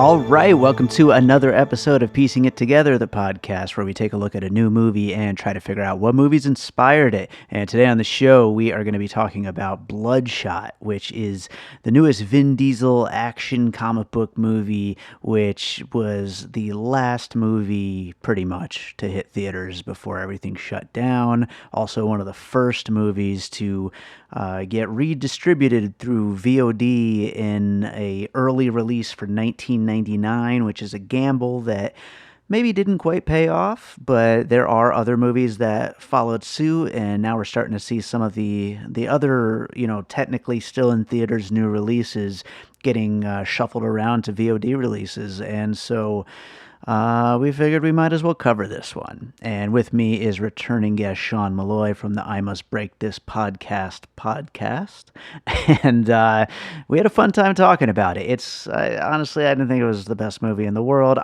All right, welcome to another episode of Piecing It Together, the podcast where we take a look at a new movie and try to figure out what movies inspired it. And today on the show, we are going to be talking about Bloodshot, which is the newest Vin Diesel action comic book movie, which was the last movie pretty much to hit theaters before everything shut down. Also, one of the first movies to get redistributed through VOD in a early release for 1999, which is a gamble that maybe didn't quite pay off, but there are other movies that followed suit, and now we're starting to see some of the other, technically still in theaters new releases getting shuffled around to VOD releases, and so we figured we might as well cover this one. And with me is returning guest Sean Malloy from the I Must Break This podcast. And we had a fun time talking about it. Honestly, I didn't think it was the best movie in the world.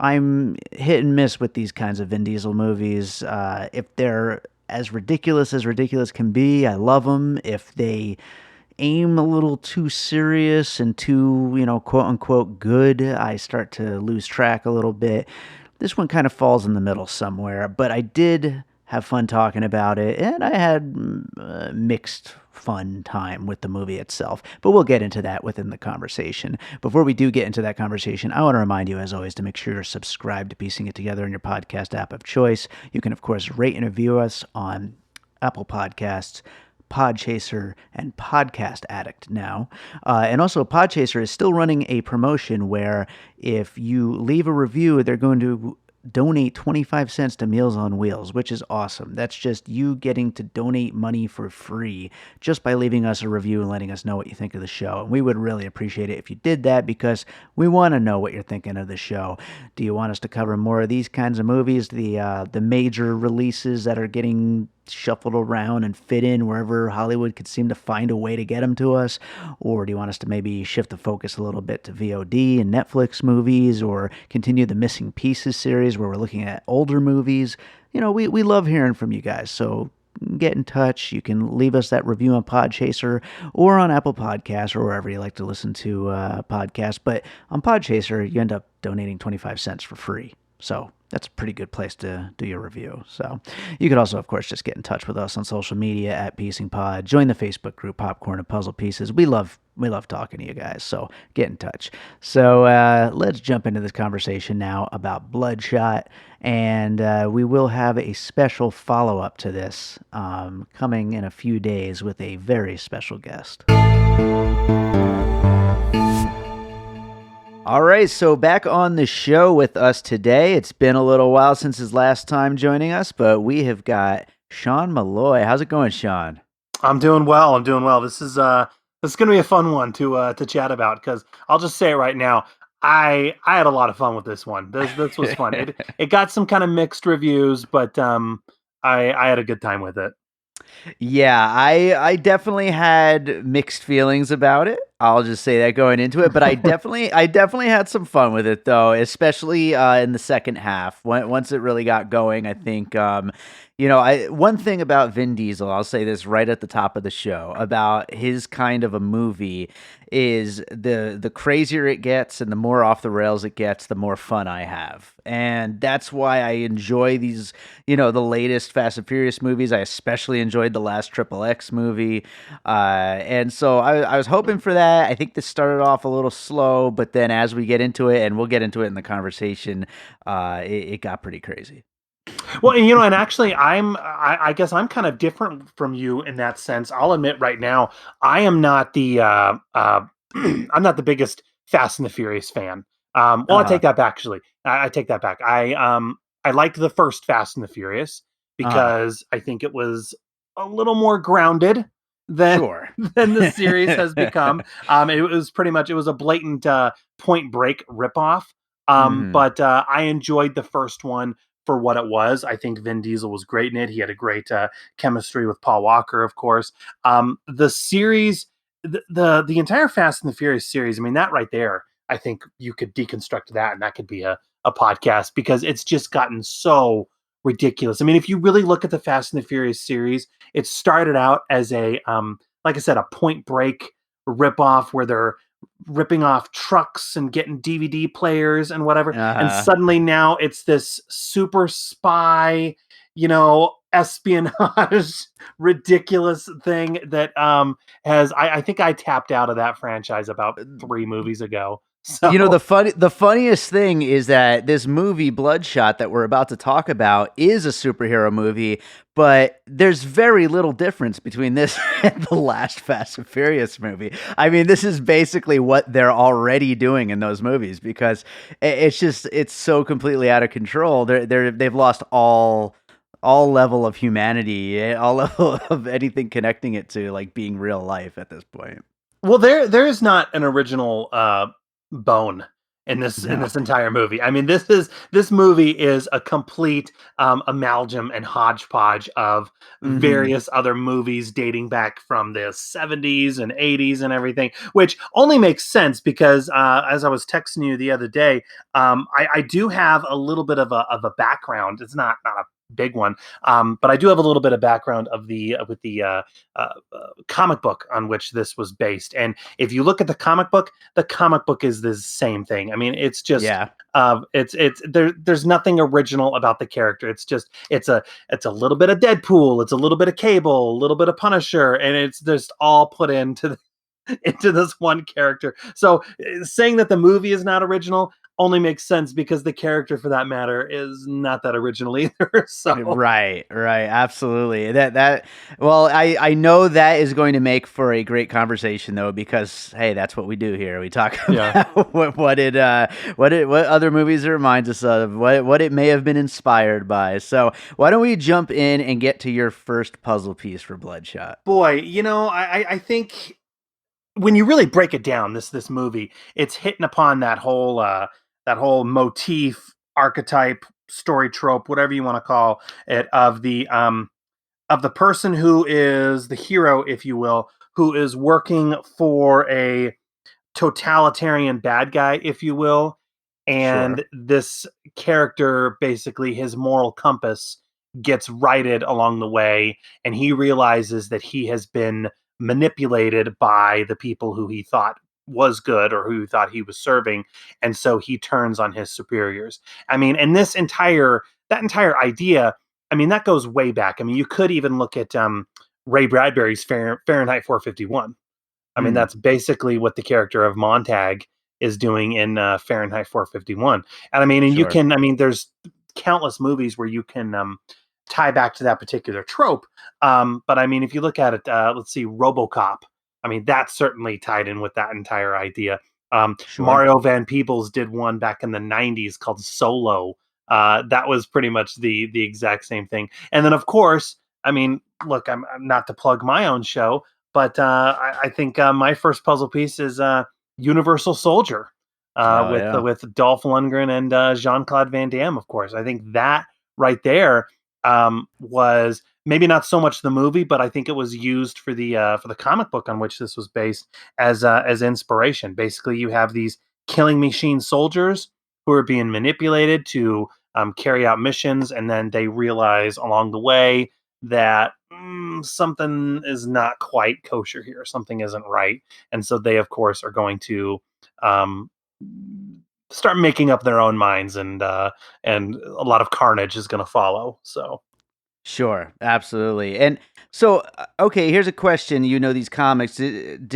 I'm hit and miss with these kinds of Vin Diesel movies. If they're as ridiculous can be, I love them. If they aim a little too serious and too, quote unquote good, I start to lose track a little bit. This one kind of falls in the middle somewhere, but I did have fun talking about it, and I had mixed fun time with the movie itself, but we'll get into that within the conversation. Before we do get into that conversation, I want to remind you, as always, to make sure you're subscribed to Piecing It Together in your podcast app of choice. You can, of course, rate and review us on Apple Podcasts, Podchaser, and Podcast Addict now. And also, Podchaser is still running a promotion where if you leave a review, they're going to donate 25 cents to Meals on Wheels, which is awesome. That's just you getting to donate money for free just by leaving us a review and letting us know what you think of the show. And we would really appreciate it if you did that, because we want to know what you're thinking of the show. Do you want us to cover more of these kinds of movies, the major releases that are getting shuffled around and fit in wherever Hollywood could seem to find a way to get them to us? Or do you want us to maybe shift the focus a little bit to VOD and Netflix movies, or continue the Missing Pieces series where we're looking at older movies? We love hearing from you guys, so get in touch. You can leave us that review on Podchaser or on Apple Podcasts or wherever you like to listen to podcasts. But on Podchaser, you end up donating 25 cents for free. So that's a pretty good place to do your review. So you could also, of course, just get in touch with us on social media at Piecing Pod. Join the Facebook group Popcorn and Puzzle Pieces. We love talking to you guys, so get in touch. So let's jump into this conversation now about Bloodshot, and we will have a special follow-up to this coming in a few days with a very special guest. All right, so back on the show with us today. It's been a little while since his last time joining us, but we have got Sean Malloy. How's it going, Sean? I'm doing well. This is going to be a fun one to chat about, because I'll just say it right now. I had a lot of fun with this one. This was fun. It got some kind of mixed reviews, but I had a good time with it. Yeah, I definitely had mixed feelings about it. I'll just say that going into it, but I definitely had some fun with it, though, especially in the second half. Once it really got going, I think one thing about Vin Diesel, I'll say this right at the top of the show, about his kind of a movie is the crazier it gets and the more off the rails it gets, the more fun I have. And that's why I enjoy these, the latest Fast and Furious movies. I especially enjoyed the last XXX movie. And so I was hoping for that. I think this started off a little slow, but then as we get into it, and we'll get into it in the conversation, it got pretty crazy. Well, and actually, I guess I'm kind of different from you in that sense. I'll admit right now, I am not the I'm not the biggest Fast and the Furious fan. I take that back. Actually, I take that back. I liked the first Fast and the Furious because I think it was a little more grounded than than the series has become. It was a blatant Point Break ripoff. But I enjoyed the first one for what it was. I think Vin Diesel was great in it. He had a great chemistry with Paul Walker, of course. The series, the entire Fast and the Furious series, I mean, that right there, I think you could deconstruct that, and that could be a podcast, because it's just gotten so ridiculous. I mean, if you really look at the Fast and the Furious series, it started out as a, like I said, a Point Break ripoff where they're ripping off trucks and getting DVD players and whatever. And Uh-huh. suddenly now it's this super spy, espionage, ridiculous thing that I think I tapped out of that franchise about 3 movies ago. You know, So the funniest thing is that this movie Bloodshot that we're about to talk about is a superhero movie, but there's very little difference between this and the last Fast and Furious movie. I mean, this is basically what they're already doing in those movies because it's so completely out of control. They've lost all level of humanity, all level of anything connecting it to like being real life at this point. well, there is not an original bone in No. this entire movie. I mean, this movie is a complete amalgam and hodgepodge of Mhm. various other movies dating back from the 70s and 80s and everything, which only makes sense because as I was texting you the other day, I do have a little bit of a background. It's not a big one, but I do have a little bit of background of the with the comic book on which this was based. And if you look at the comic book is the same thing. I mean, it's just Yeah. it's there's nothing original about the character. It's a little bit of Deadpool, it's a little bit of Cable, a little bit of Punisher, and it's just all put into into this one character. So saying that the movie is not original only makes sense because the character for that matter is not that original either. So Right, right, absolutely. Well, I know that is going to make for a great conversation though, because hey, that's what we do here. We talk yeah. about what other movies it reminds us of, what it may have been inspired by. So why don't we jump in and get to your first puzzle piece for Bloodshot? Boy, I think when you really break it down, this movie, it's hitting upon that whole motif, archetype, story trope, whatever you want to call it, of the person who is the hero, if you will, who is working for a totalitarian bad guy, if you will. And Sure, this character, basically, his moral compass gets righted along the way, and he realizes that he has been manipulated by the people who he thought was good or who he thought he was serving, and so he turns on his superiors. I mean, and that entire idea, I mean, that goes way back. I mean, you could even look at Ray Bradbury's Fahrenheit 451. I mean, mm, that's basically what the character of Montag is doing in Fahrenheit 451. And I mean, sure, there's countless movies where you can tie back to that particular trope. But I mean, if you look at it, let's see, RoboCop. I mean, that's certainly tied in with that entire idea. sure, Mario Van Peebles did one back in the '90s called Solo. That was pretty much the exact same thing. And then, of course, I mean, look, I'm not to plug my own show, but I think my first puzzle piece is Universal Soldier oh yeah, with Dolph Lundgren and Jean Claude Van Damme. Of course, I think that right there was maybe not so much the movie, but I think it was used for the comic book on which this was based as inspiration. Basically, you have these killing machine soldiers who are being manipulated to carry out missions, and then they realize along the way that something is not quite kosher here. Something isn't right, and so they, of course, are going to um, start making up their own minds, and a lot of carnage is going to follow. So sure, absolutely. And so, okay, here's a question. You know these comics. Did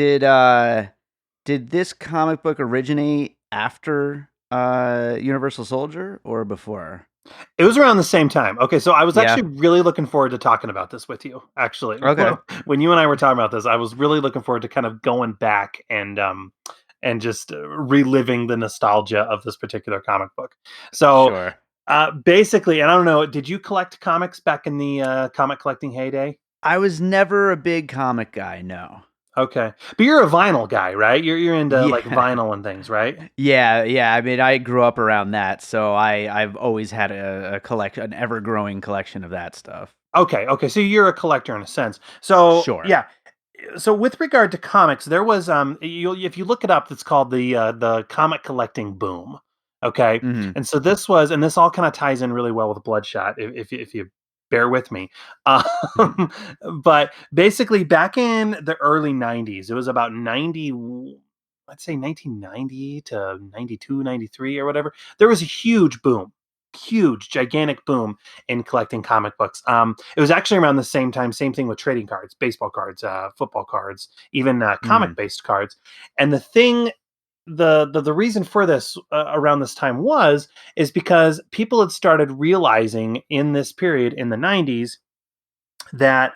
this comic book originate after Universal Soldier or before? it was around the same time. Okay, so I was Yeah. actually really looking forward to talking about this with you. Actually, Okay. when you and I were talking about this, I was really looking forward to kind of going back and just reliving the nostalgia of this particular comic book. So Sure. basically, and I don't know, did you collect comics back in the comic collecting heyday? I was never a big comic guy, no. Okay, but you're a vinyl guy, right? You're into like Yeah. vinyl and things, right? Yeah, yeah. I mean, I grew up around that, so I've always had a collection, an ever growing collection of that stuff. Okay, okay. So you're a collector in a sense. So Sure. yeah. So with regard to comics, there was if you look it up, it's called the comic collecting boom. Okay, Hmm. and so this all kind of ties in really well with Bloodshot. If you bear with me, but basically back in the early '90s, it was about 90. I'd say 1990 to 92, 93 or whatever, there was a huge boom, huge, gigantic boom in collecting comic books. It was actually around the same time, same thing with trading cards, baseball cards, football cards, even Mm. comic based cards. And the thing, the reason for this around this time is because people had started realizing in this period in the 90s that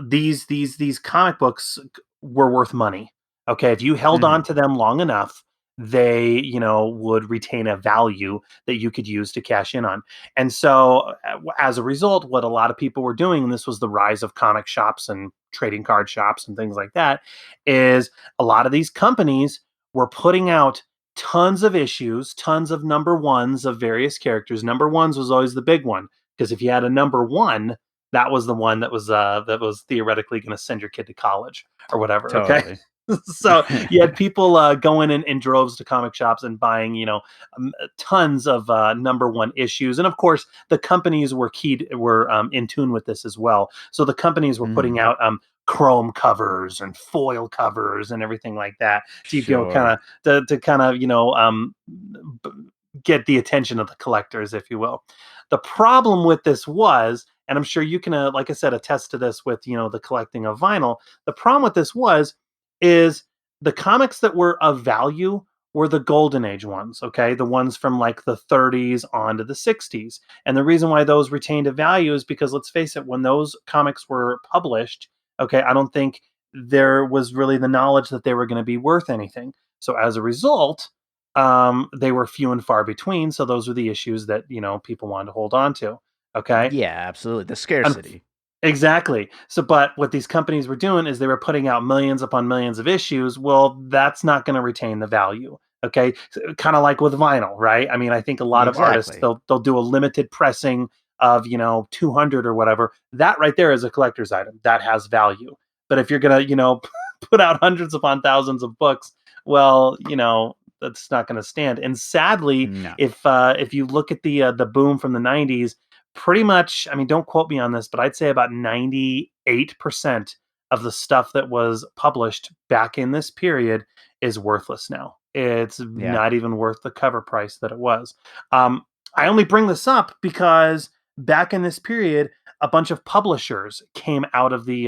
these comic books were worth money. Okay, if you held on Mhm. to them long enough, they would retain a value that you could use to cash in on. And so as a result, what a lot of people were doing, and this was the rise of comic shops and trading card shops and things like that, is a lot of these companies were putting out tons of issues, tons of number ones of various characters. Number ones was always the big one, because if you had a number one, that was the one that was theoretically going to send your kid to college or whatever. Okay. Totally. So you had people going in droves to comic shops and buying, tons of number one issues, and of course the companies were in tune with this as well. So the companies were Mhm. putting out chrome covers and foil covers and everything like that to kind Sure. of to kind of b- get the attention of the collectors, if you will. The problem with this was, and I'm sure you can, like I said, attest to this with the collecting of vinyl. The problem with this is the comics that were of value were the golden age ones, okay? The ones from like the 30s on to the 60s. And the reason why those retained a value is because, let's face it, when those comics were published, okay, I don't think there was really the knowledge that they were going to be worth anything. So as a result, they were few and far between. So those were the issues that people wanted to hold on to. Okay. Yeah, absolutely. The Un- scarcity. exactly. So, but what these companies were doing is they were putting out millions upon millions of issues. Well, that's not going to retain the value. Okay, so, kind of like with vinyl, right? I mean, I think a lot of artists Exactly. they'll do a limited pressing of 200 or whatever. That right there is a collector's item that has value. But if you're gonna put out hundreds upon thousands of books, well, that's not going to stand. And sadly, No. if you look at the boom from the 90s, pretty much, I mean, don't quote me on this, but I'd say about 98% of the stuff that was published back in this period is worthless now. It's Yeah. not even worth the cover price that it was. Um, I only bring this up because back in this period, a bunch of publishers came out of the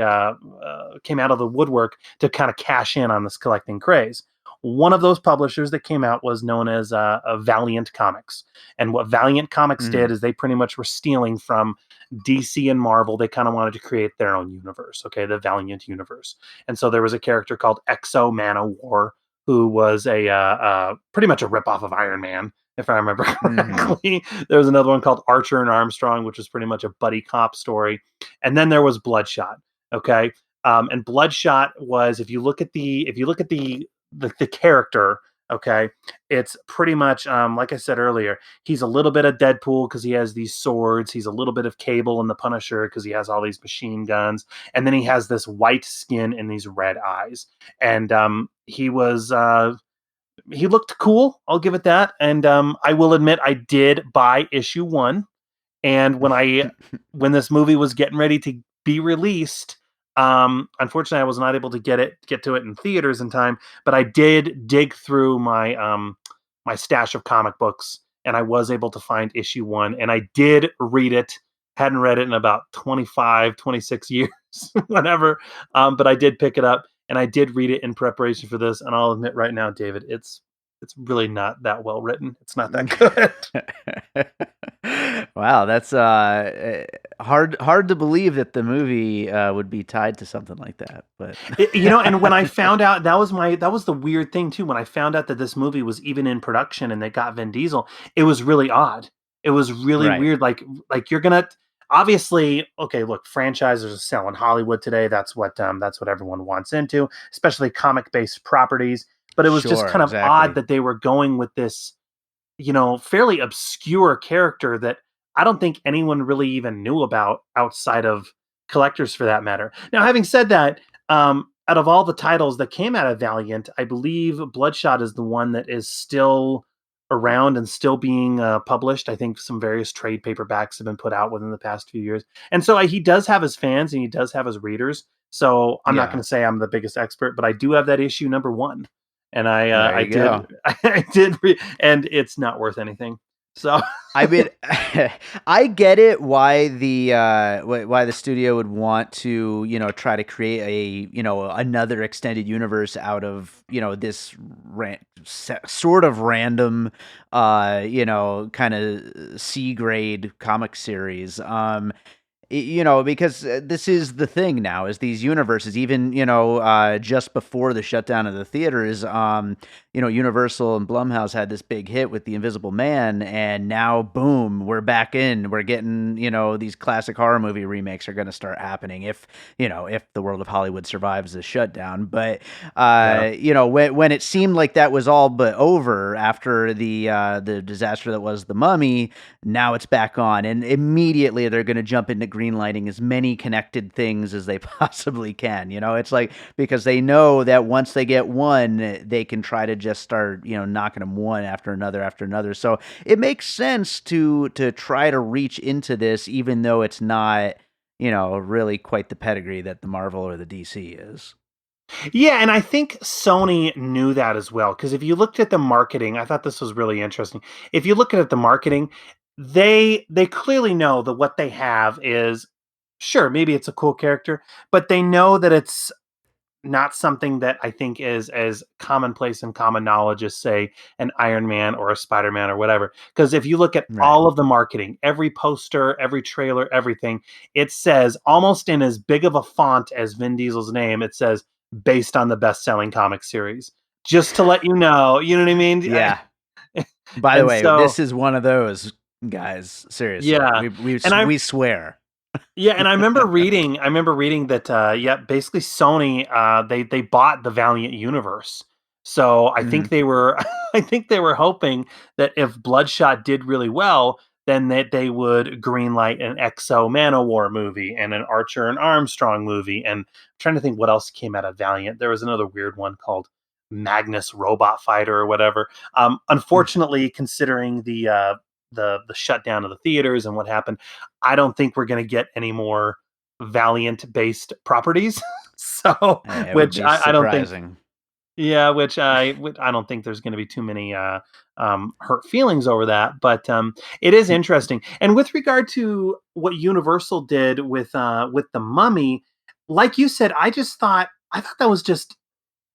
woodwork to kind of cash in on this collecting craze. One of those publishers that came out was known as Valiant Comics. And what Valiant Comics did Mhm. is they pretty much were stealing from DC and Marvel. They kind of wanted to create their own universe, okay, the Valiant universe. And so there was a character called Exo Man of War, who was a pretty much a ripoff of Iron Man, if I remember Mhm. correctly. There was another one called Archer and Armstrong, which was pretty much a buddy cop story. And then there was Bloodshot, okay. And Bloodshot was, if you look at the character, okay, it's pretty much like I said earlier, he's a little bit of Deadpool because he has these swords. He's a little bit of Cable in the Punisher because he has all these machine guns, and then he has this white skin and these red eyes. And he looked cool. I'll give it that. And I will admit I did buy issue one, and when this movie was getting ready to be released, unfortunately, I was not able to get to it in theaters in time. But I did dig through my stash of comic books, and I was able to find issue one, and I did read it. Hadn't read it in about 25, 26 years, whatever. But I did pick it up, and I did read it in preparation for this. And I'll admit right now, David, it's really not that well written. It's not that good. Wow, that's hard to believe that the movie would be tied to something like that. But And when I found out, that was the weird thing too. When I found out that this movie was even in production and they got Vin Diesel, it was really odd. It was really right. weird. Like you're gonna obviously, okay, look, franchises are selling Hollywood today. That's what everyone wants into, especially comic based properties. But it was just Sure, kind of odd exactly. that they were going with this, fairly obscure character that I don't think anyone really even knew about outside of collectors for that matter. Now, having said that, out of all the titles that came out of Valiant, I believe Bloodshot is the one that is still around and still being published. I think some various trade paperbacks have been put out within the past few years. And so he does have his fans and he does have his readers. So I'm not Yeah. going to say I'm the biggest expert, but I do have that issue number one. and There I you did go. and it's not worth anything. So I mean, I get it why why the studio would want to, try to create another extended universe out of, this sort of random, kind of C grade comic series. Because this is the thing now is these universes, even, just before the shutdown of the theaters, Universal and Blumhouse had this big hit with The Invisible Man, and now, boom, we're back in. We're getting, these classic horror movie remakes are going to start happening if the world of Hollywood survives the shutdown. But, yeah. when it seemed like that was all but over after the disaster that was The Mummy, now it's back on, and immediately they're going to jump into greenlighting as many connected things as they possibly can. It's like, because they know that once they get one, they can try to just start, knocking them one after another after another. So it makes sense to try to reach into this, even though it's not, really quite the pedigree that the Marvel or the DC is. Yeah, and I think Sony knew that as well. Because if you looked at the marketing, I thought this was really interesting. If you look at the marketing, they clearly know that what they have is, sure, maybe it's a cool character, but they know that it's not something that I think is as commonplace and common knowledge as, say, an Iron Man or a Spider Man or whatever. Because if you look at Right. all of the marketing, every poster, every trailer, everything, it says almost in as big of a font as Vin Diesel's name, it says based on the best selling comic series. Just to let you know what I mean? Yeah. By the And way, so, this is one of those guys. Seriously, yeah. And I we swear. Yeah, and I remember reading that yeah, basically Sony they bought the Valiant universe. So I Hmm. think they were I think they were hoping that if Bloodshot did really well, then that they would greenlight an Exo Manowar movie and an Archer and Armstrong movie. And I'm trying to think what else came out of Valiant. There was another weird one called Magnus Robot Fighter or whatever. Unfortunately, considering the shutdown of the theaters and what happened, I don't think we're going to get any more Valiant based properties. So, It would which be I don't think, surprising. yeah, I don't think there's going to be too many hurt feelings over that. But it is interesting. And with regard to what Universal did with the Mummy, like you said, I thought that was just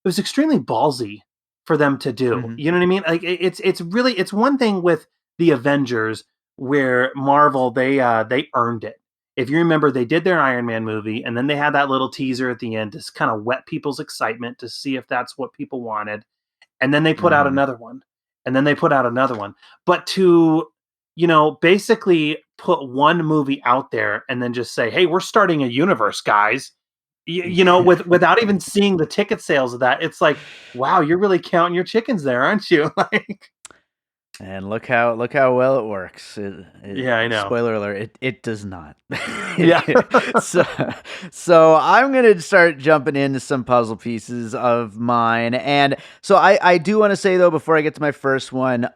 it was extremely ballsy for them to do. Hmm. You know what I mean? Like it's really it's one thing with the Avengers where Marvel they earned it. If you remember, they did their Iron Man movie, and then they had that little teaser at the end to kind of whet people's excitement to see if that's what people wanted. And then they put out Hmm. another one, and then they put out another one. But to basically put one movie out there and then just say, "Hey, we're starting a universe, guys." Without even seeing the ticket sales of that, it's like, wow, you're really counting your chickens there, aren't you? Like, And look how well it works. yeah, I know. Spoiler alert: it does not. Yeah. so so I'm gonna start jumping into some puzzle pieces of mine, and so I do want to say though before I get to my first one,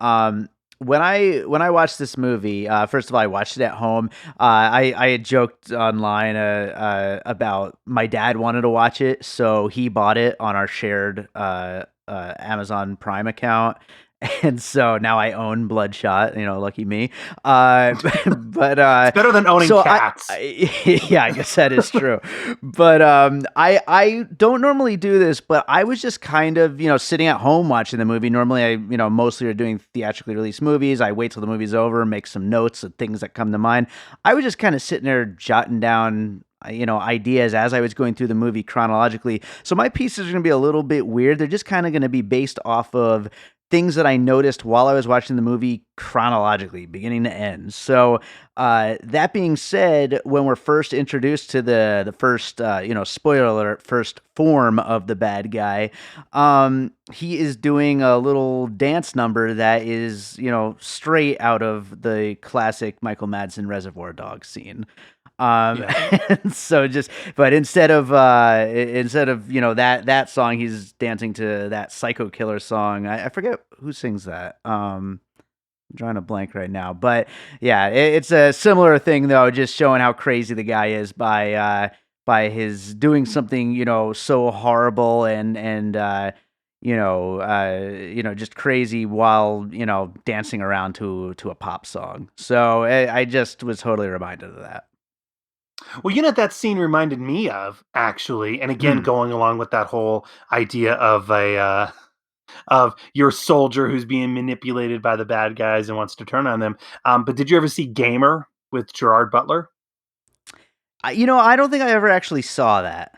when I watched this movie, first of all, I watched it at home. I had joked online about my dad wanted to watch it, so he bought it on our shared Amazon Prime account. And so now I own Bloodshot, lucky me. But It's better than owning so cats. yeah, I guess that is true. But I don't normally do this, but I was just kind of sitting at home watching the movie. Normally, I mostly are doing theatrically released movies. I wait till the movie's over, make some notes of things that come to mind. I was just kind of sitting there jotting down ideas as I was going through the movie chronologically. So my pieces are going to be a little bit weird. They're just kind of going to be based off of things that I noticed while I was watching the movie chronologically, beginning to end. So that being said, when we're first introduced to the first, spoiler alert, first form of the bad guy, he is doing a little dance number that is, straight out of the classic Michael Madsen Reservoir Dogs scene. Yeah. And so but instead of that song, he's dancing to that Psycho Killer song. I forget who sings that. I'm drawing a blank right now, but yeah, it's a similar thing though, just showing how crazy the guy is by his doing something so horrible and just crazy while dancing around to a pop song. So I just was totally reminded of that. Well, that scene reminded me of, actually, and again, Hmm. going along with that whole idea of of your soldier who's being manipulated by the bad guys and wants to turn on them. But did you ever see Gamer with Gerard Butler? I don't think I ever actually saw that.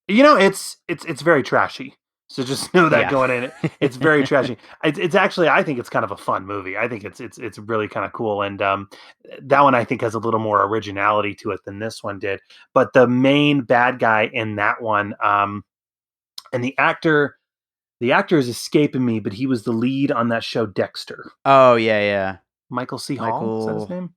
It's very trashy. So just know that Yeah. going in, it's very trashy. It's actually, I think it's kind of a fun movie. I think it's really kind of cool, and that one I think has a little more originality to it than this one did. But the main bad guy in that one, and the actor is escaping me, but he was the lead on that show Dexter. Oh, yeah, yeah. Michael C. Hall, is that his name?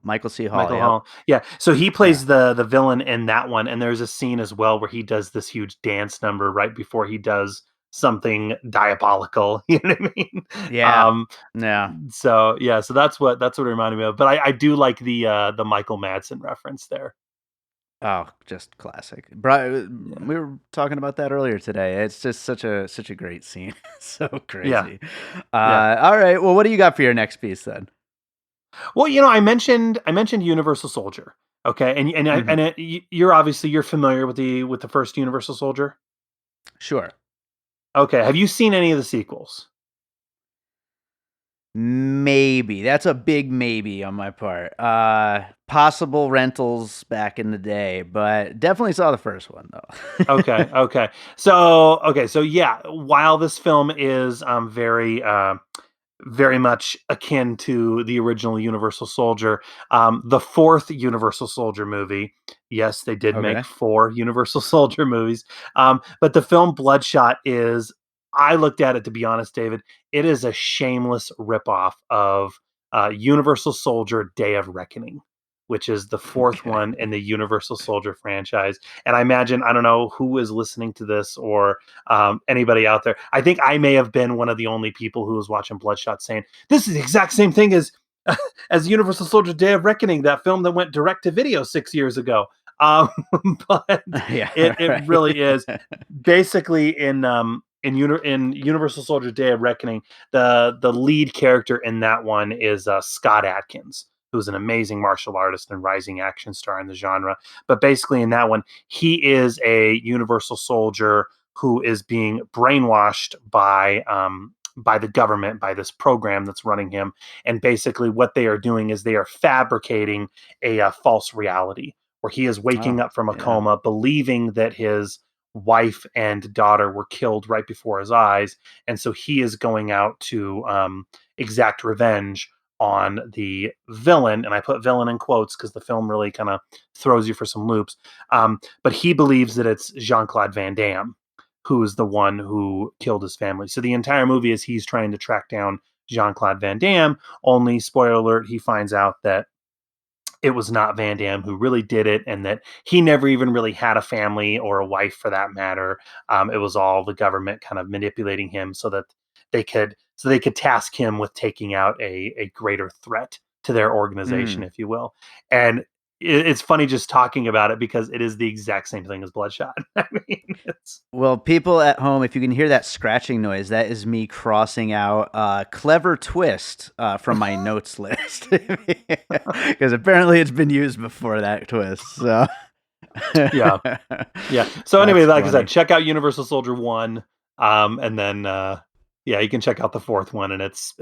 Michael C. Hall. Michael Yep. Hall. Yeah. So he Yeah. plays the villain in that one, and there's a scene as well where he does this huge dance number right before he does something diabolical. You know what I mean? Yeah. Yeah. So yeah, so that's what it reminded me of. But I do like the Michael Madsen reference there. Oh, just classic. Yeah. We were talking about that earlier today. It's just such a great scene. So Yeah. crazy. Yeah. All right. Well, what do you got for your next piece then? Well, I mentioned Universal Soldier. Okay, Hmm. you're familiar with the first Universal Soldier. Sure. Okay, have you seen any of the sequels? Maybe. That's a big maybe on my part. Possible rentals back in the day, but definitely saw the first one though. Okay. So yeah, while this film is very much akin to the original Universal Soldier. The fourth Universal Soldier movie, yes, they did make Okay. four Universal Soldier movies, but the film Bloodshot is, I looked at it, to be honest, David, it is a shameless ripoff of Universal Soldier Day of Reckoning, which is the fourth Okay. one in the Universal Soldier franchise. And I imagine, I don't know who is listening to this, or anybody out there. I think I may have been one of the only people who was watching Bloodshot saying, "This is the exact same thing as as Universal Soldier: Day of Reckoning, that film that went direct to video 6 years ago." Um, but Yeah, it right. really is basically in Universal Soldier: Day of Reckoning. The lead character in that one is Scott Adkins, who's an amazing martial artist and rising action star in the genre. But basically, in that one, he is a Universal Soldier who is being brainwashed by the government, by this program that's running him. And basically, what they are doing is they are fabricating a false reality where he is waking Oh, up from a yeah. coma, believing that his wife and daughter were killed right before his eyes, and so he is going out to exact revenge on the villain. And I put villain in quotes because the film really kind of throws you for some loops. But he believes that it's Jean-Claude Van Damme who is the one who killed his family. So the entire movie is he's trying to track down Jean-Claude Van Damme. Only, spoiler alert, he finds out that it was not Van Damme who really did it, and that he never even really had a family or a wife for that matter. It was all the government kind of manipulating him so that they could task him with taking out a greater threat to their organization, Mm. if you will. And it's funny just talking about it because it is the exact same thing as Bloodshot. I mean, it's Well, people at home, if you can hear that scratching noise, that is me crossing out clever twist from my notes list. Because apparently it's been used before that twist. So yeah, yeah. So anyway, that's like I said, funny. check out Universal Soldier 1, and then yeah, you can check out the fourth one, and it's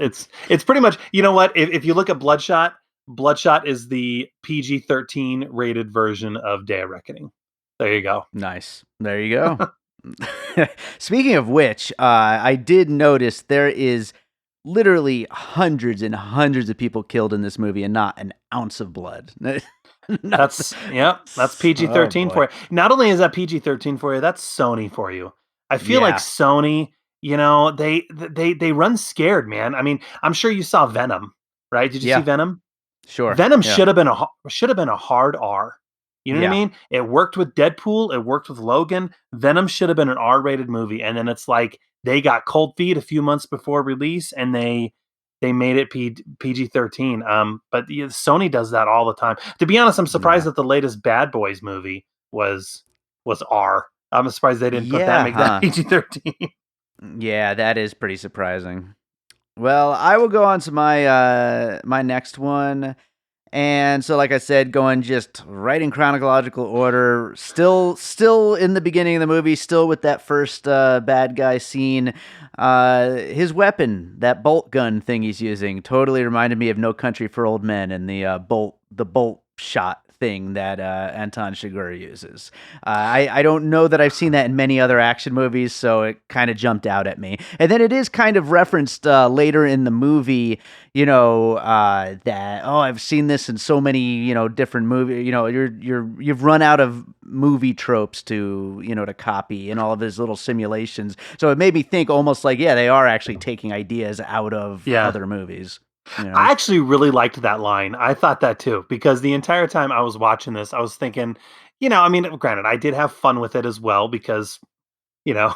pretty much, you know what? If you look at Bloodshot, Bloodshot is the PG-13 rated version of Day of Reckoning. There you go. Nice. There you go. Speaking of which, I did notice there is literally hundreds and hundreds of people killed in this movie and not an ounce of blood. Not, That's oh PG-13 boy. for you. Not only is that PG-13 for you, that's Sony for you. I feel like Yeah. Sony, they run scared, man. I mean, I'm sure you saw Venom, right? Did you see Yeah. Venom? Sure. Venom Yeah. should have been a hard R. You know what I Yeah. mean? It worked with Deadpool, it worked with Logan. Venom should have been an R-rated movie, and then it's like they got cold feet a few months before release, and they made it PG-13. But yeah, Sony does that all the time. To be honest, I'm surprised Yeah. that the latest Bad Boys movie was R. I'm surprised they didn't Yeah, make that huh? PG-13. Yeah, that is pretty surprising. Well, I will go on to my next one. And so, like I said, going just right in chronological order, still in the beginning of the movie, still with that first bad guy scene. His weapon, that bolt gun thing he's using, totally reminded me of No Country for Old Men and the bolt shot thing that Anton Chigurh uses. I don't know that I've seen that in many other action movies, so it kind of jumped out at me. And then it is kind of referenced later in the movie, that, oh, I've seen this in so many, different movies. You've run out of movie tropes to copy in all of his little simulations. So it made me think almost like, yeah, they are actually taking ideas out of Yeah. other movies. I actually really liked that line. I thought that too, because the entire time I was watching this, I was thinking, I mean, granted, I did have fun with it as well because, you know,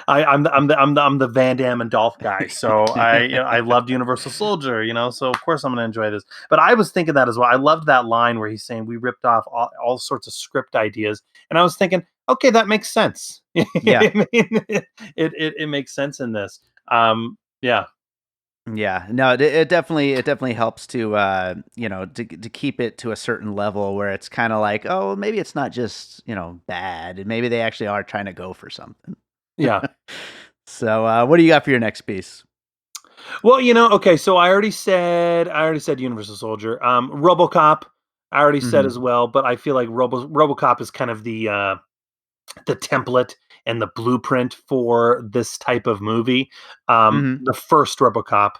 I'm the Van Damme and Dolph guy, so I loved Universal Soldier, so of course I'm going to enjoy this. But I was thinking that as well. I loved that line where he's saying we ripped off all sorts of script ideas, and I was thinking, okay, that makes sense. Yeah. I mean, it makes sense in this. Yeah. Yeah, no, it definitely helps to to keep it to a certain level where it's kind of like, oh, maybe it's not just bad, and maybe they actually are trying to go for something. Yeah. So, what do you got for your next piece? Well, okay, so I already said Universal Soldier. RoboCop, I already said Hmm. as well, but I feel like RoboCop is kind of the template and the blueprint for this type of movie. Hmm. The first RoboCop,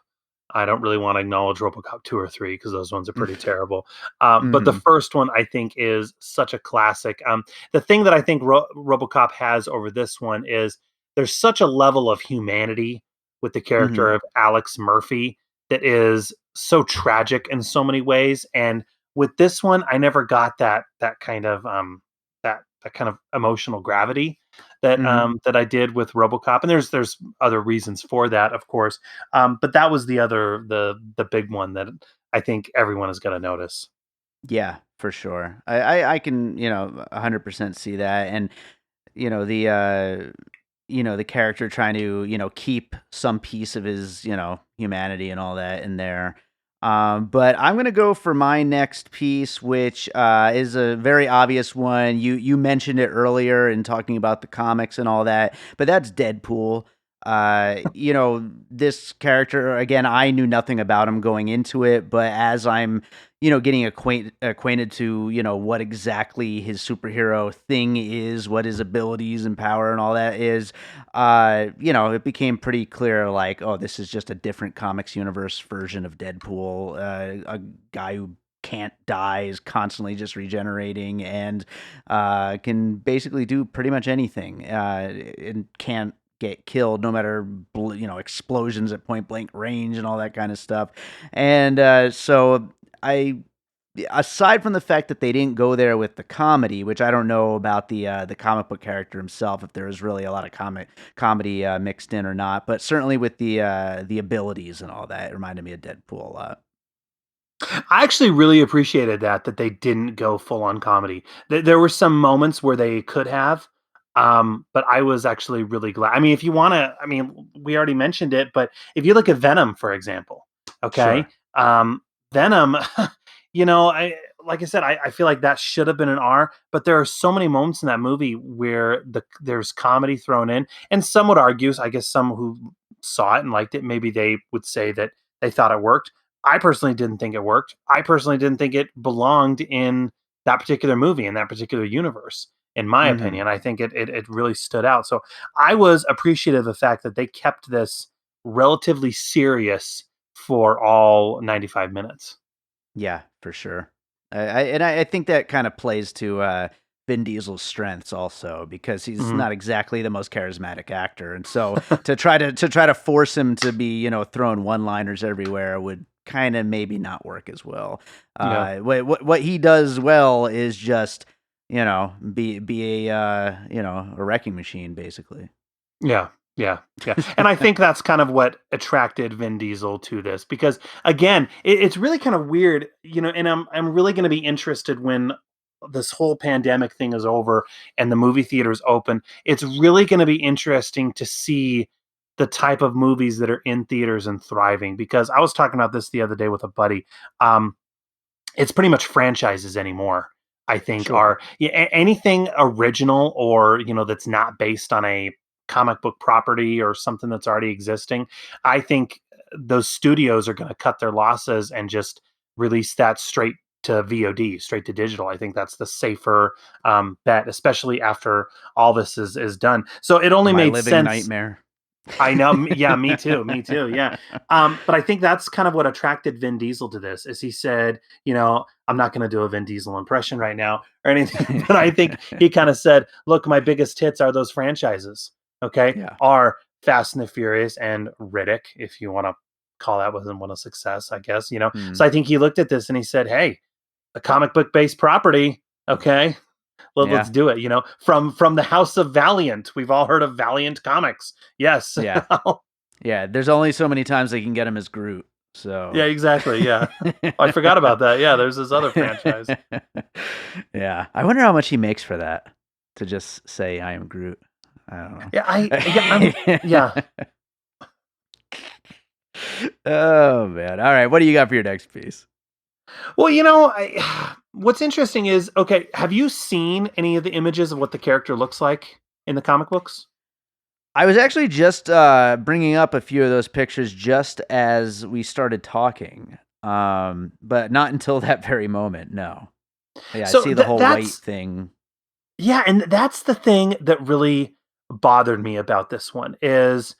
I don't really want to acknowledge RoboCop 2 or 3 because those ones are pretty terrible. But the Hmm. first one I think is such a classic. The thing that I think RoboCop has over this one is there's such a level of humanity with the character Hmm. of Alex Murphy that is so tragic in so many ways. And with this one, I never got that kind of that kind of emotional gravity Hmm. that I did with RoboCop. And there's other reasons for that, of course. But that was the big one that I think everyone is going to notice. Yeah, for sure. I can 100% see that, and the character trying to keep some piece of his humanity and all that in there. But I'm gonna go for my next piece, which is a very obvious one. You mentioned it earlier in talking about the comics and all that, but that's Deadpool. This character, again, I knew nothing about him going into it, but as I'm getting acquainted to, what exactly his superhero thing is, what his abilities and power and all that is, it became pretty clear, like, oh, this is just a different comics universe version of Deadpool, a guy who can't die, is constantly just regenerating, and can basically do pretty much anything, and can't get killed no matter explosions at point blank range and all that kind of stuff. And so I aside from the fact that they didn't go there with the comedy, which I don't know about the comic book character himself, if there was really a lot of comedy mixed in or not, but certainly with the abilities and all that, it reminded me of Deadpool a lot. I actually really appreciated that they didn't go full on comedy. There were some moments where they could have, but I was actually really glad. I mean, if you want to, I mean, we already mentioned it, but if you look at Venom, for example, okay, Sure. Venom, I like I said, I feel like that should have been an R, but there are so many moments in that movie where there's comedy thrown in, and some would argue, I guess some who saw it and liked it, maybe they would say that they thought it worked. I personally didn't think it worked. I personally didn't think it belonged in that particular movie, in that particular universe, in my Hmm. opinion. I think it really stood out. So I was appreciative of the fact that they kept this relatively serious for all 95 minutes. Yeah, for sure. I think that kind of plays to Vin Diesel's strengths also, because he's Mhm. not exactly the most charismatic actor, and so to try to force him to be throwing one liners everywhere would kind of maybe not work as well. Yeah. What he does well is just be a wrecking machine basically. Yeah, yeah, yeah, and I think that's kind of what attracted Vin Diesel to this because, again, it's really kind of weird, and I'm really gonna be interested when this whole pandemic thing is over and the movie theaters open, it's really going to be interesting to see the type of movies that are in theaters and thriving. Because I was talking about this the other day with a buddy. It's pretty much franchises anymore. I think Sure. are anything original or that's not based on a comic book property or something that's already existing. I think those studios are going to cut their losses and just release that straight to VOD, straight to digital. I think that's the safer bet, especially after all this is done. So it only My made living sense. nightmare. I know. Yeah, me too. Me too. Yeah. But I think that's kind of what attracted Vin Diesel to this is he said, I'm not going to do a Vin Diesel impression right now or anything, but I think he kind of said, look, my biggest hits are those franchises. Okay. Yeah. Are Fast and the Furious and Riddick, if you want to call that one a success, I guess, Hmm. So I think he looked at this and he said, hey, a comic book based property. Okay. Let's Yeah. do it. From the House of Valiant. We've all heard of Valiant Comics. Yes. Yeah. Yeah. There's only so many times they can get him as Groot. So Yeah, exactly. Yeah. I forgot about that. Yeah, there's this other franchise. Yeah. I wonder how much he makes for that to just say I am Groot. I don't know. Yeah. Oh man. All right. What do you got for your next piece? Well, what's interesting is, okay, have you seen any of the images of what the character looks like in the comic books? I was actually just bringing up a few of those pictures just as we started talking, but not until that very moment. No. Yeah, I So see the whole white that's thing. yeah, and that's the thing that really bothered me about this one is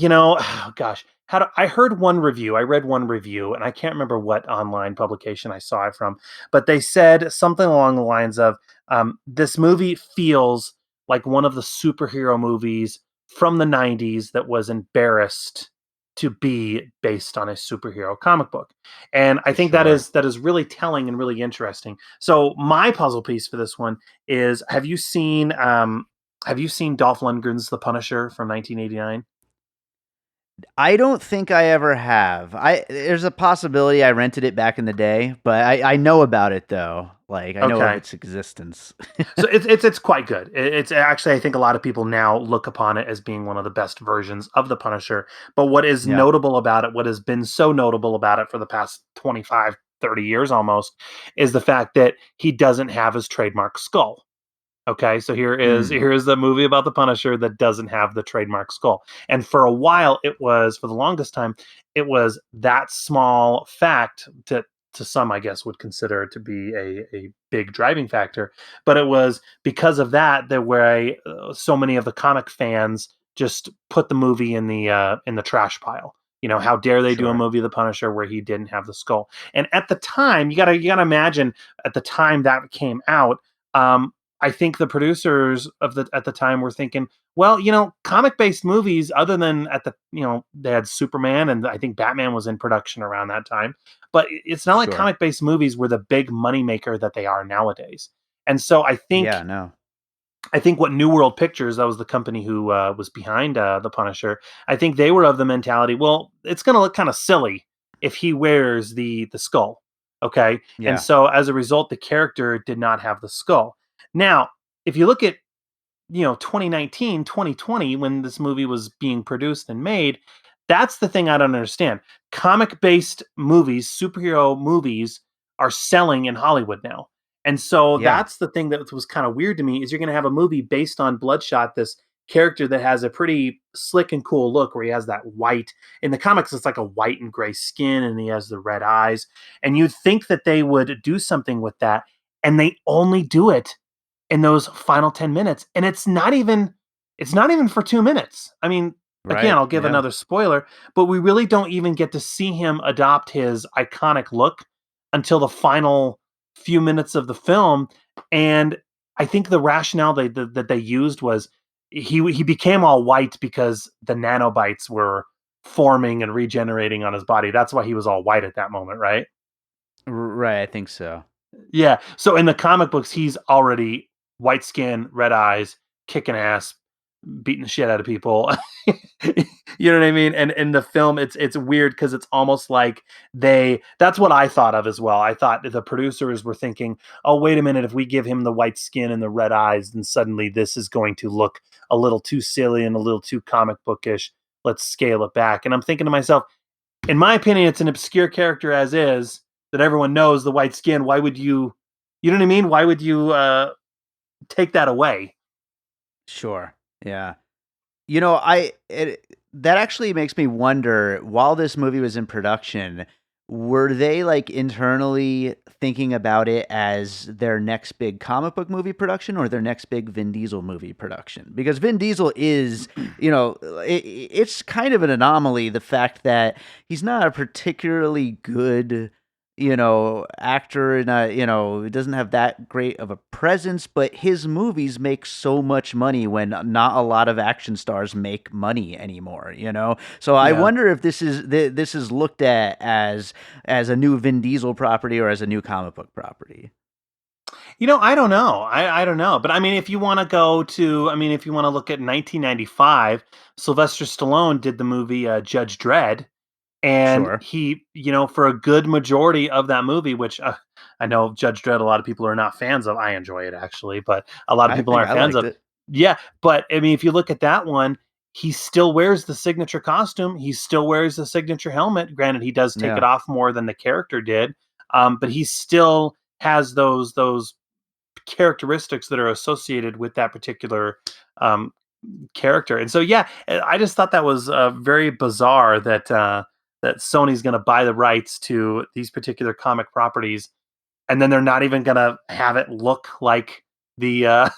oh gosh, I heard one review. I read one review, and I can't remember what online publication I saw it from, but they said something along the lines of, "This movie feels like one of the superhero movies from the '90s that was embarrassed to be based on a superhero comic book," and I think that Sure. is really telling and really interesting. So my puzzle piece for this one is: Have you seen Dolph Lundgren's The Punisher from 1989? I don't think I ever have. There's a possibility I rented it back in the day, but I know about it though. Like I know of Okay. its existence. So it's quite good. It's actually, I think a lot of people now look upon it as being one of the best versions of the Punisher. But what is Yeah. notable about it, what has been so notable about it for the past 25, 30 years almost, is the fact that he doesn't have his trademark skull. Okay, so Mm, here is the movie about the Punisher that doesn't have the trademark skull. And for a while, for the longest time, it was that small fact to some, I guess, would consider to be a big driving factor. But it was because of that where so many of the comic fans just put the movie in the trash pile. How dare they do a sure. movie of the Punisher where he didn't have the skull? And at the time, you gotta imagine at the time that came out. I think the producers at the time were thinking, well, comic based movies, other than they had Superman and I think Batman was in production around that time, but it's not like Sure. comic based movies were the big money maker that they are nowadays. And so Yeah, no. I think what New World Pictures, that was the company who was behind the Punisher. I think they were of the mentality, well, it's going to look kind of silly if he wears the skull, okay? And Yeah. so as a result, the character did not have the skull. Now, if you look at 2019, 2020, when this movie was being produced and made, that's the thing I don't understand. Comic based movies, superhero movies, are selling in Hollywood now. And so Yeah. that's the thing that was kind of weird to me is you're going to have a movie based on Bloodshot, this character that has a pretty slick and cool look where he has that white in the comics, it's like a white and gray skin and he has the red eyes. And you'd think that they would do something with that. And they only do it in those final 10 minutes. And it's not even for 2 minutes. I mean, again, Right. I'll give Yeah. another spoiler, but we really don't even get to see him adopt his iconic look until the final few minutes of the film. And I think the rationale that they used was he became all white because the nanobites were forming and regenerating on his body. That's why he was all white at that moment, right? Right. I think so. Yeah. So in the comic books, he's already white skin, red eyes, kicking ass, beating the shit out of people. You know what I mean? And in the film, it's weird because it's almost like that's what I thought of as well. I thought the producers were thinking, oh, wait a minute, if we give him the white skin and the red eyes, then suddenly this is going to look a little too silly and a little too comic bookish. Let's scale it back. And I'm thinking to myself, in my opinion, it's an obscure character as is that everyone knows the white skin. Why would you know what I mean? Why would you take that away? Sure. Yeah. That actually makes me wonder, while this movie was in production, were they like internally thinking about it as their next big comic book movie production or their next big Vin Diesel movie production? Because Vin Diesel is, it's kind of an anomaly, the fact that he's not a particularly good actor, and doesn't have that great of a presence, but his movies make so much money when not a lot of action stars make money anymore. So I Yeah. wonder if this is looked at as a new Vin Diesel property or as a new comic book property. I don't know. I don't know. But I mean, if you want to if you want to look at 1995, Sylvester Stallone did the movie Judge Dredd. And Sure. he, for a good majority of that movie, which I know Judge Dredd, a lot of people are not fans of. I enjoy it actually, but a lot of I people think aren't I fans liked of. it. Yeah, but I mean, if you look at that one, he still wears the signature costume. He still wears the signature helmet. Granted, he does take it Yeah. off more than the character did, but he still has those characteristics that are associated with that particular um, character. And so, yeah, I just thought that was very bizarre that Sony's going to buy the rights to these particular comic properties, and then they're not even going to have it look like the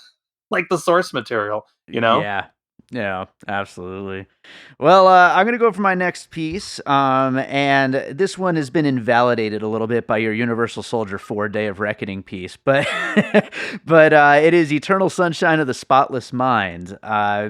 like the source material. You know? Yeah. Yeah, absolutely. Well, I'm going to go for my next piece. And this one has been invalidated a little bit by your Universal Soldier 4 Day of Reckoning piece, but it is Eternal Sunshine of the Spotless Mind,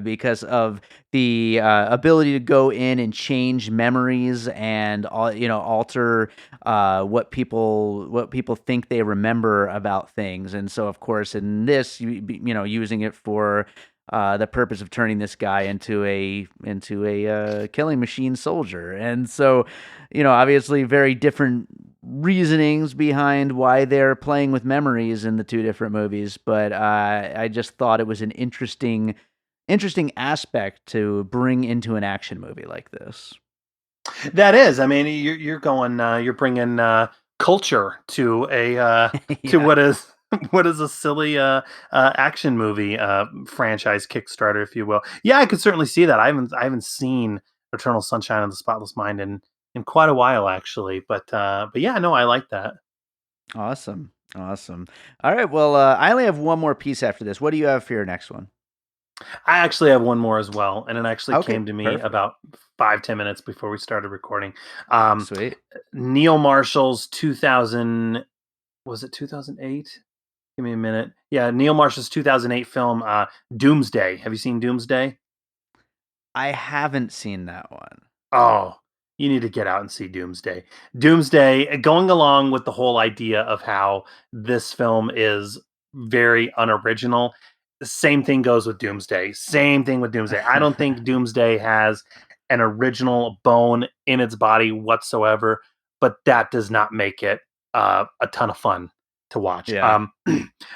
because of the ability to go in and change memories and alter what people think they remember about things. And so, of course, in this, using it for the purpose of turning this guy into a killing machine soldier. And so, obviously very different reasonings behind why they're playing with memories in the two different movies. But I just thought it was an interesting aspect to bring into an action movie like this. That is. I mean, you're going. You're bringing culture to a to Yeah. what is what is a silly action movie franchise Kickstarter, if you will. Yeah, I could certainly see that. I haven't seen Eternal Sunshine of the Spotless Mind in quite a while, actually. But yeah, no, I like that. Awesome. Awesome. All right. Well, I only have one more piece after this. What do you have for your next one? I actually have one more as well, and it actually Okay. came to me Perfect. about 5-10 minutes before we started recording. Um, Sweet. Neil Marshall's 2000, was it 2008? Give me a minute. Yeah, Neil Marshall's 2008 film, Doomsday. Have you seen Doomsday? I haven't seen that one. Oh, you need to get out and see Doomsday. Doomsday, going along with the whole idea of how this film is very unoriginal. Same thing goes with Doomsday. Same thing with Doomsday. I don't think Doomsday has an original bone in its body whatsoever, but that does not make it a ton of fun to watch. Yeah.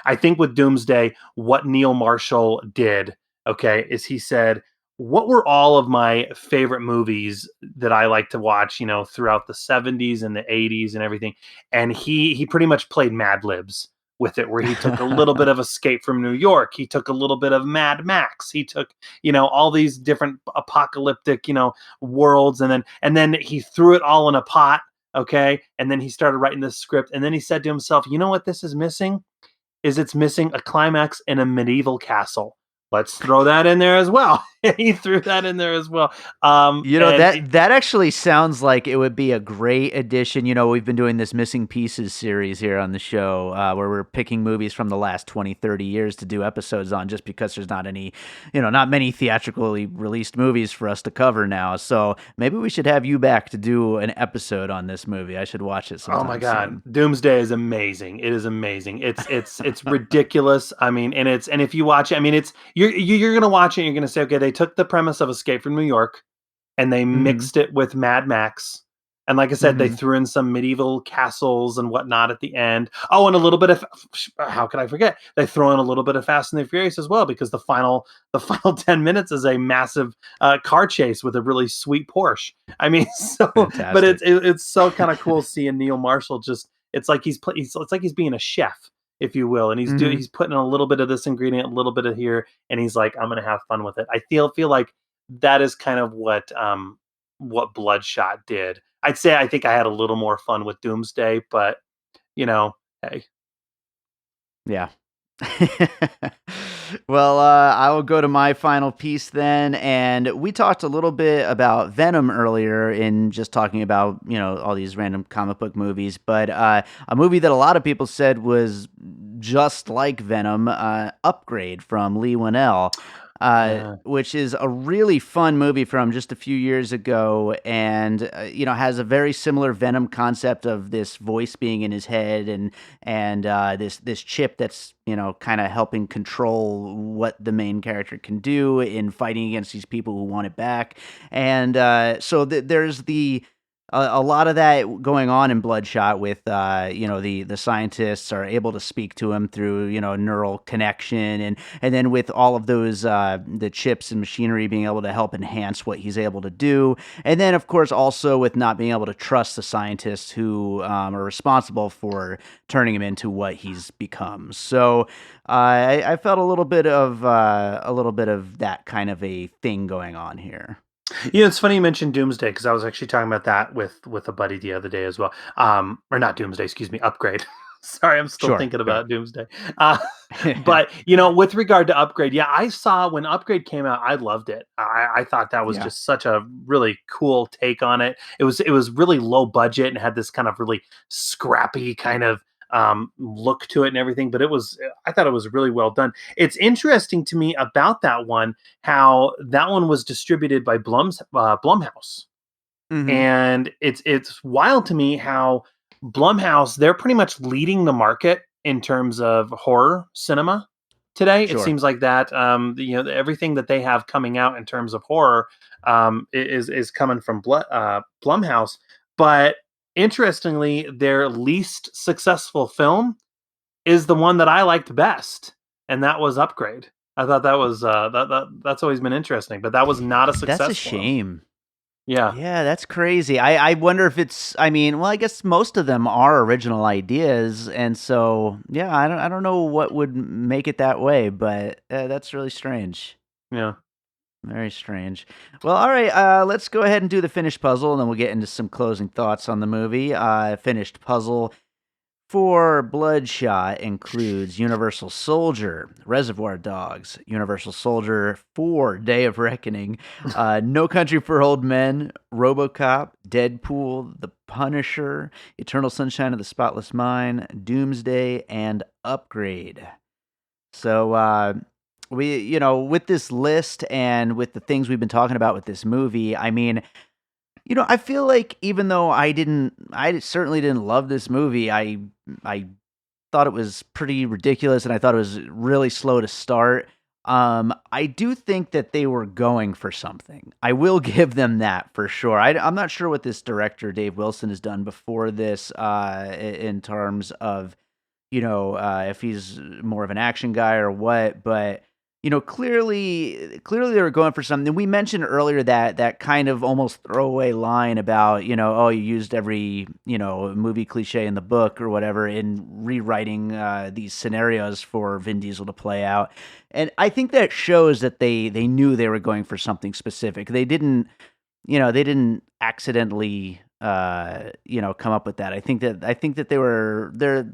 I think with Doomsday, what Neil Marshall did, okay, is he said, what were all of my favorite movies that I like to watch, throughout the 70s and the 80s and everything. And he pretty much played Mad Libs with it, where he took a little bit of Escape from New York. He took a little bit of Mad Max. He took, all these different apocalyptic, worlds, and then he threw it all in a pot. Okay. And then he started writing this script. And then he said to himself, you know what this is missing? Is it's missing a climax in a medieval castle. Let's throw that in there as well. He threw that in there as well. And That actually sounds like it would be a great addition. We've been doing this Missing Pieces series here on the show, where we're picking movies from the last 20, 30 years to do episodes on, just because there's not many theatrically released movies for us to cover now. So maybe we should have you back to do an episode on this movie. I should watch it oh my sometime god, soon. Doomsday is amazing. It is amazing. It's ridiculous. I mean, and if you watch it, I mean, it's you're gonna watch it. And you're gonna say, okay, they took the premise of Escape from New York, and they Mm-hmm. mixed it with Mad Max. And like I said, they Mm-hmm. threw in some medieval castles and whatnot at the end. Oh, and a little bit of, how could I forget? They throw in a little bit of Fast and the Furious as well, because the final 10 minutes is a massive car chase with a really sweet Porsche. I mean, so but Fantastic. it's so kind of cool seeing Neil Marshall just. It's like it's like he's being a chef, if you will, and Mm-hmm. he's putting a little bit of this ingredient, a little bit of here, and he's like, I'm gonna have fun with it. I feel like that is kind of what Bloodshot did. I'd say I think I had a little more fun with Doomsday, but hey. Yeah. Well, I will go to my final piece then. And we talked a little bit about Venom earlier in just talking about, all these random comic book movies. But a movie that a lot of people said was just like Venom, Upgrade from Lee Winnell, Yeah. which is a really fun movie from just a few years ago, and has a very similar Venom concept of this voice being in his head, and this chip that's kind of helping control what the main character can do in fighting against these people who want it back. And so there's a lot of that going on in Bloodshot with the scientists are able to speak to him through neural connection, and then with all of those the chips and machinery being able to help enhance what he's able to do, and then of course also with not being able to trust the scientists who are responsible for turning him into what he's become. So I felt a little bit of that kind of a thing going on here. It's funny you mentioned Doomsday, because I was actually talking about that with a buddy the other day as well. Or not Doomsday, excuse me, Upgrade. Sorry, I'm still Sure, thinking sure. about Doomsday. But with regard to Upgrade, yeah, I saw when Upgrade came out, I loved it. I thought that was Yeah. just such a really cool take on it. It was really low budget and had this kind of really scrappy kind of look to it and everything. But I thought it was really well done. It's interesting to me about that one how that one was distributed by Blumhouse, Hmm. and it's wild to me how Blumhouse, they're pretty much leading the market in terms of horror cinema today. It Sure. seems like that everything that they have coming out in terms of horror is coming from Blumhouse. But interestingly, their least successful film is the one that I liked best, and that was Upgrade. I thought that was that's always been interesting, but that was not a That's a success for him. shame. Yeah, Yeah, that's crazy. I wonder if it's I mean, well, I guess most of them are original ideas, and so, yeah, I don't know what would make it that way, but, that's really strange. yeah. Very strange. Well, alright, let's go ahead and do the finished puzzle, and then we'll get into some closing thoughts on the movie. Finished puzzle for Bloodshot includes Universal Soldier, Reservoir Dogs, Universal Soldier 4, Day of Reckoning, No Country for Old Men, RoboCop, Deadpool, The Punisher, Eternal Sunshine of the Spotless Mind, Doomsday, and Upgrade. So, with this list and with the things we've been talking about with this movie, I mean, I feel like even though I certainly didn't love this movie, I thought it was pretty ridiculous and I thought it was really slow to start. I do think that they were going for something. I will give them that for sure. I'm not sure what this director, Dave Wilson, has done before this, in terms of if he's more of an action guy or what, but clearly they were going for something. We mentioned earlier that kind of almost throwaway line about, oh, you used every, movie cliche in the book or whatever in rewriting these scenarios for Vin Diesel to play out. And I think that shows that they knew they were going for something specific. They didn't accidentally come up with that. I think that they're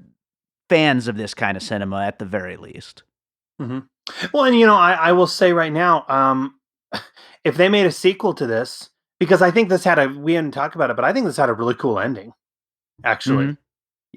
fans of this kind of cinema at the very least. Hmm. Well, and I will say right now, if they made a sequel to this, because I think this had we hadn't talked about it, but I think this had a really cool ending, Mhm. actually.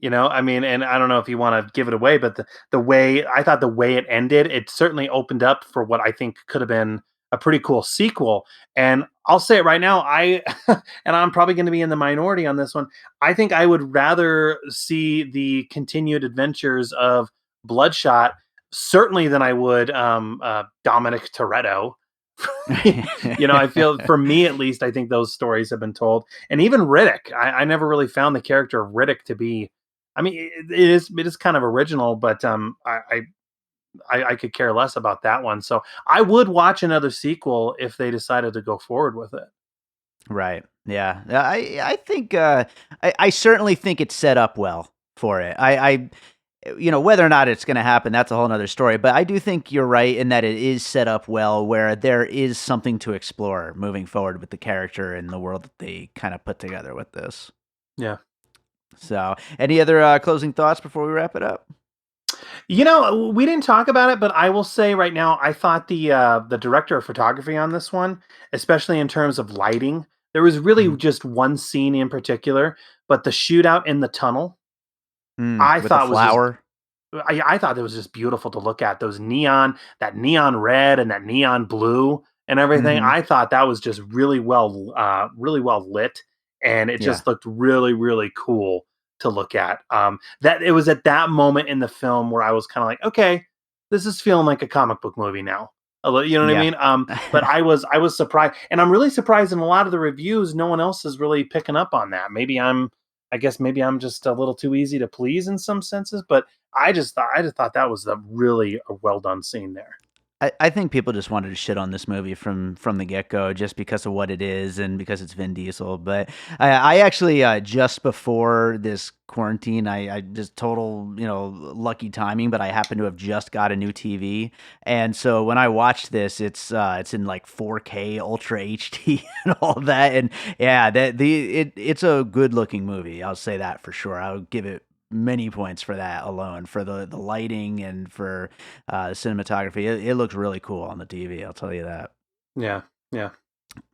I mean, and I don't know if you want to give it away, but the way I thought the way it ended, it certainly opened up for what I think could have been a pretty cool sequel. And I'll say it right now, and I'm probably going to be in the minority on this one. I think I would rather see the continued adventures of Bloodshot certainly than I would Dominic Toretto. I feel, for me at least, I think those stories have been told. And even Riddick, I never really found the character of Riddick to be. I mean, it is kind of original, but I could care less about that one. So I would watch another sequel if they decided to go forward with it. Right. Yeah. I think I certainly think it's set up well for it. Whether or not it's going to happen, that's a whole nother story. But I do think you're right in that it is set up well, where there is something to explore moving forward with the character and the world that they kind of put together with this. Yeah. So, any other closing thoughts before we wrap it up? We didn't talk about it, but I will say right now, I thought the director of photography on this one, especially in terms of lighting, there was really Mhm. just one scene in particular, but the shootout in the tunnel, I With the thought was just flower. I thought it was just beautiful to look at. That neon red and that neon blue and everything. Hmm. I thought that was just really well lit, and it Yeah. just looked really, really cool to look at. That it was at that moment in the film where I was kind of like, okay, this is feeling like a comic book movie now. You know what I Yeah. mean? But I was surprised, and I'm really surprised in a lot of the reviews, no one else is really picking up on that. I guess maybe I'm just a little too easy to please in some senses, but I just thought that was a really a well done scene there. I think people just wanted to shit on this movie from the get go, just because of what it is and because it's Vin Diesel. But I actually just before this quarantine, I just total lucky timing, but I happen to have just got a new TV, and so when I watched this, it's in like 4K Ultra HD and all that, and yeah, it's a good looking movie. I'll say that for sure. I'll give it many points for that alone, for the lighting and for cinematography. It looks really cool on the TV. I'll tell you that. Yeah, yeah.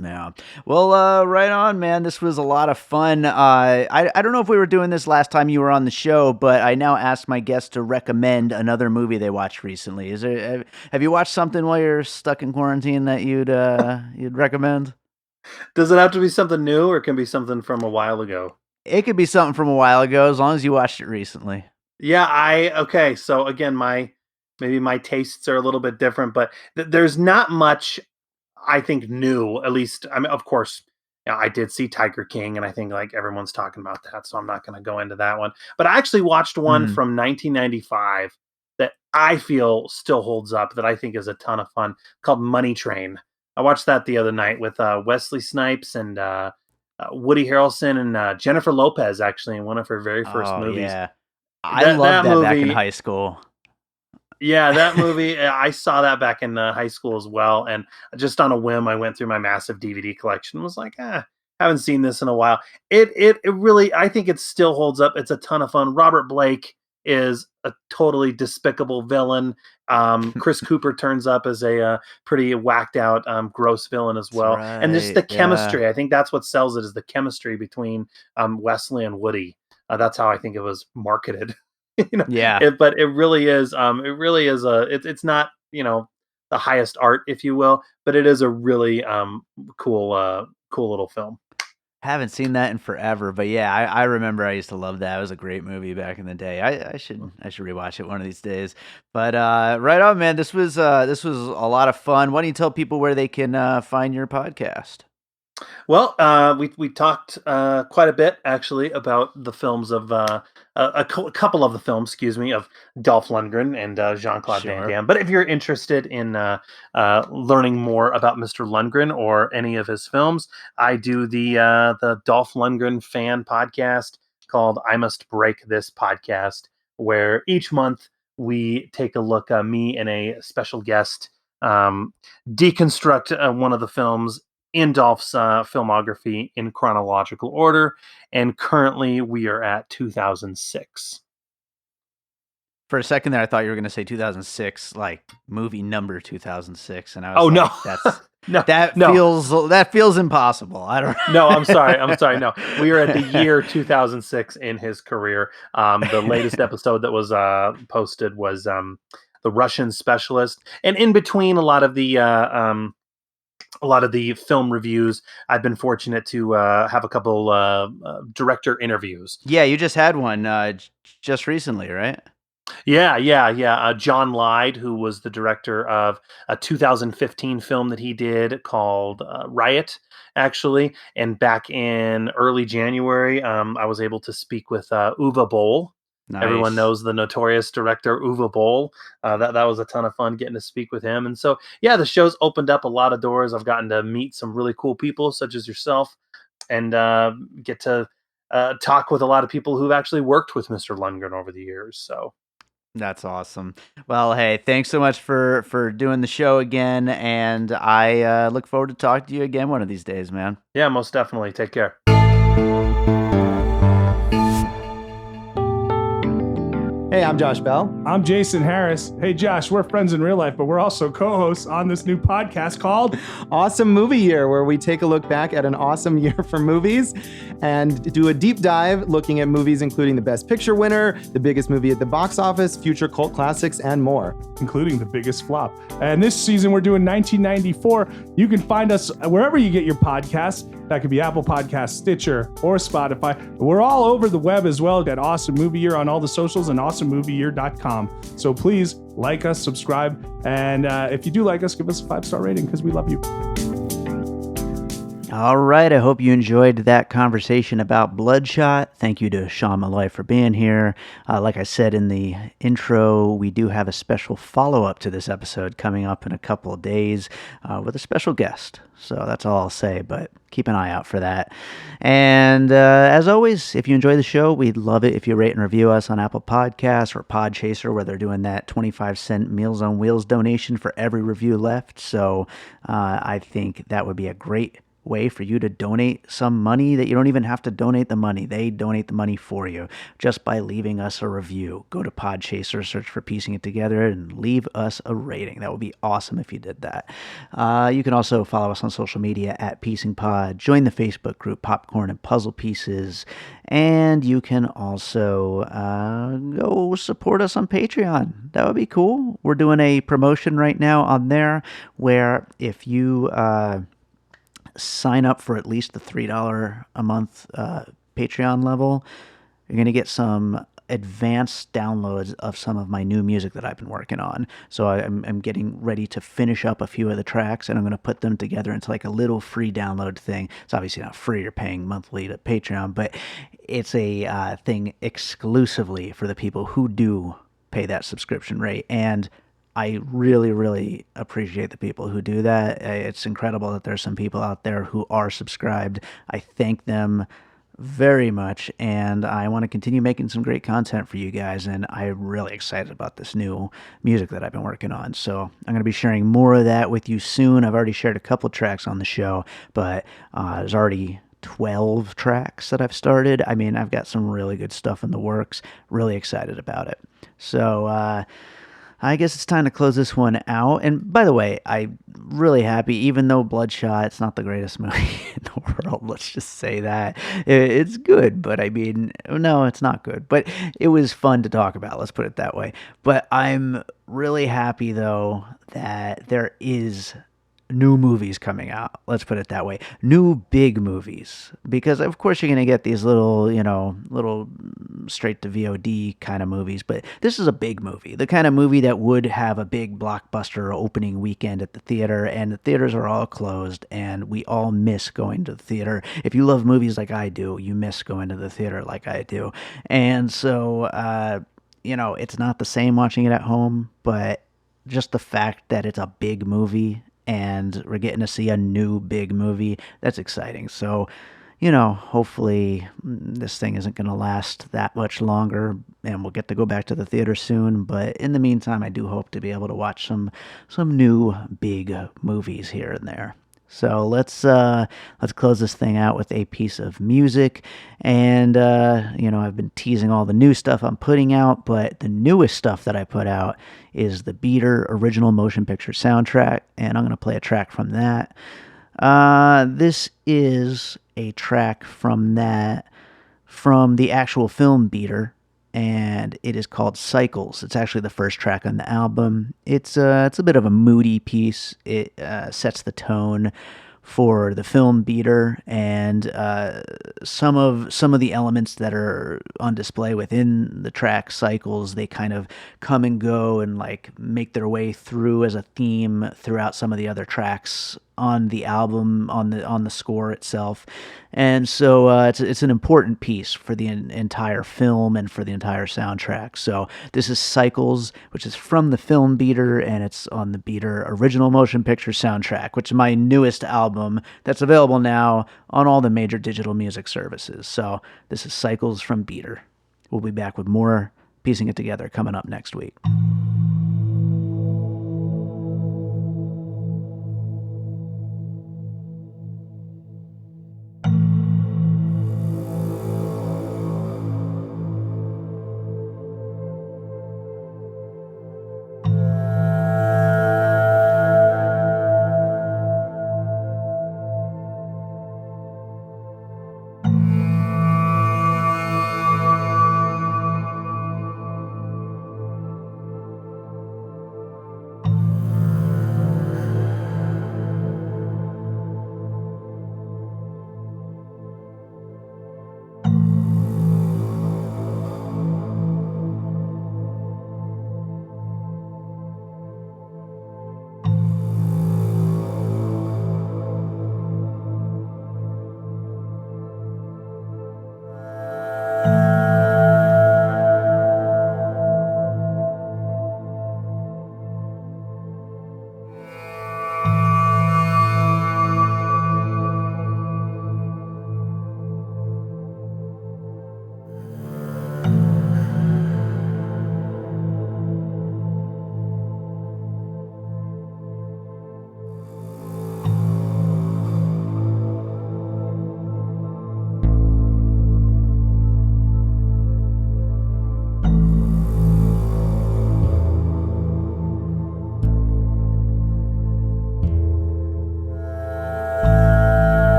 Yeah. Well, right on, man. This was a lot of fun. I don't know if we were doing this last time you were on the show, but I now ask my guests to recommend another movie they watched recently. Have you watched something while you're stuck in quarantine that you'd recommend? Does it have to be something new, or can be something from a while ago? It could be something from a while ago, as long as you watched it recently. Yeah, I okay. So again, my tastes are a little bit different, but there's not much I think new. At least, I mean, of course, I did see Tiger King, and I think like everyone's talking about that, so I'm not going to go into that one. But I actually watched one Hmm. from 1995 that I feel still holds up. That I think is a ton of fun, called Money Train. I watched that the other night with Wesley Snipes and Woody Harrelson and Jennifer Lopez, actually, in one of her very first Oh movies. yeah, I That loved that that back in movie high school. yeah, that movie, I saw that back in, high school as well, and just on a whim, I went through my massive DVD collection, was like, haven't seen this in a while." It really, I think it still holds up. It's a ton of fun. Robert Blake is a totally despicable villain. Chris Cooper turns up as a, pretty whacked out, gross villain as That's well, and just the right. Yeah. chemistry, I think that's what sells it, is the chemistry between, Wesley and Woody. That's how I think it was marketed. Yeah. But it really is it's not, the highest art, if you will, but it is a really cool little film. Haven't seen that in forever, but yeah, I remember I used to love that. It was a great movie back in the day. I should rewatch it one of these days. But right on, man. This was a lot of fun. Why don't you tell people where they can find your podcast? Well, we talked quite a bit actually about the films of a couple of the films, excuse me, of Dolph Lundgren and Jean Claude Van Sure. Damme. But if you're interested in learning more about Mr. Lundgren or any of his films, I do the Dolph Lundgren fan podcast called "I Must Break This Podcast," where each month we take a look, me and a special guest. Um, Deconstruct one of the films in Dolph's filmography in chronological order, and currently we are at 2006. For a second there, I thought you were going to say 2006, like movie number 2006, and I Oh was no, like, that's no, that no, feels that feels impossible. I don't. no! I'm sorry. No, we are at the year 2006 in his career. The latest episode that was posted was the Russian specialist, and in between a lot of the film reviews, I've been fortunate to have a couple director interviews. Yeah, you just had one just recently, right? Yeah. John Lyd, who was the director of a 2015 film that he did called Riot, actually. And back in early January, I was able to speak with Uwe Boll. Everyone Nice. knows the notorious director Uwe Boll. That was a ton of fun getting to speak with him. And so, yeah, the show's opened up a lot of doors. I've gotten to meet some really cool people, such as yourself, and get to talk with a lot of people who've actually worked with Mr. Lundgren over the years. So. That's awesome. Well, hey, thanks so much for doing the show again, and I look forward to talking to you again one of these days, man. Yeah, most definitely. Take care. Hey, I'm Josh Bell. I'm Jason Harris. Hey, Josh, we're friends in real life, but we're also co-hosts on this new podcast called Awesome Movie Year, where we take a look back at an awesome year for movies and do a deep dive looking at movies including the Best Picture winner, the biggest movie at the box office, future cult classics, and more. including the biggest flop. And this season, we're doing 1994. You can find us wherever you get your podcasts. That could be Apple Podcasts, Stitcher, or Spotify. We're all over the web as well at Awesome Movie Year on all the socials and awesomemovieyear.com. So please like us, subscribe, and if you do like us, give us a 5-star rating because we love you. All right, I hope you enjoyed that conversation about Bloodshot. Thank you to Sean Malloy for being here. Like I said in the intro, we do have a special follow-up to this episode coming up in a couple of days with a special guest. So that's all I'll say, but keep an eye out for that. And as always, if you enjoy the show, we'd love it if you rate and review us on Apple Podcasts or Podchaser, where they're doing that 25-cent Meals on Wheels donation for every review left. So I think that would be a great way for you to donate some money that you don't even have to donate the money. They donate the money for you just by leaving us a review. Go to Podchaser, search for Piecing It Together, and leave us a rating. That would be awesome if you did that. You can also follow us on social media at Piecing Pod. Join the Facebook group Popcorn and Puzzle Pieces. And you can also go support us on Patreon. That would be cool. We're doing a promotion right now on there where if you sign up for at least the $3 a month Patreon level, you're going to get some advanced downloads of some of my new music that I've been working on. So I'm getting ready to finish up a few of the tracks, and I'm going to put them together into like a little free download thing. It's obviously not free. You're paying monthly to Patreon, but it's a thing exclusively for the people who do pay that subscription rate. And I really, really appreciate the people who do that. It's incredible that there's some people out there who are subscribed. I thank them very much, and I want to continue making some great content for you guys, and I'm really excited about this new music that I've been working on. So I'm going to be sharing more of that with you soon. I've already shared a couple tracks on the show, but there's already 12 tracks that I've started. I mean, I've got some really good stuff in the works. Really excited about it. So, I guess it's time to close this one out. And by the way, I'm really happy, even though Bloodshot, it's not the greatest movie in the world. Let's just say that. It's good, but I mean, no, it's not good. But it was fun to talk about. Let's put it that way. But I'm really happy, though, that there is new movies coming out. Let's put it that way. New big movies. Because, of course, you're going to get these little, little straight to VOD kind of movies. But this is a big movie. The kind of movie that would have a big blockbuster opening weekend at the theater. And the theaters are all closed. And we all miss going to the theater. If you love movies like I do, you miss going to the theater like I do. And so, it's not the same watching it at home. But just the fact that it's a big movie and we're getting to see a new big movie, that's exciting. So, hopefully this thing isn't going to last that much longer and we'll get to go back to the theater soon. But in the meantime, I do hope to be able to watch some new big movies here and there. So let's close this thing out with a piece of music. And, I've been teasing all the new stuff I'm putting out, but the newest stuff that I put out is the Beater original motion picture soundtrack, and I'm going to play a track from that. This is a track from the actual film Beater, and it is called Cycles. It's actually the first track on the album. It's a bit of a moody piece. It sets the tone for the film Beater, and some of the elements that are on display within the track cycles, they kind of come and go and like make their way through as a theme throughout some of the other tracks on the album, on the score itself. And so it's an important piece for the entire film and for the entire soundtrack. So this is Cycles, which is from the film Beater, and it's on the Beater original motion picture soundtrack, which is my newest album that's available now on all the major digital music services. So this is Cycles from Beater. We'll be back with more Piecing It Together coming up next week.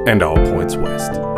And all points west.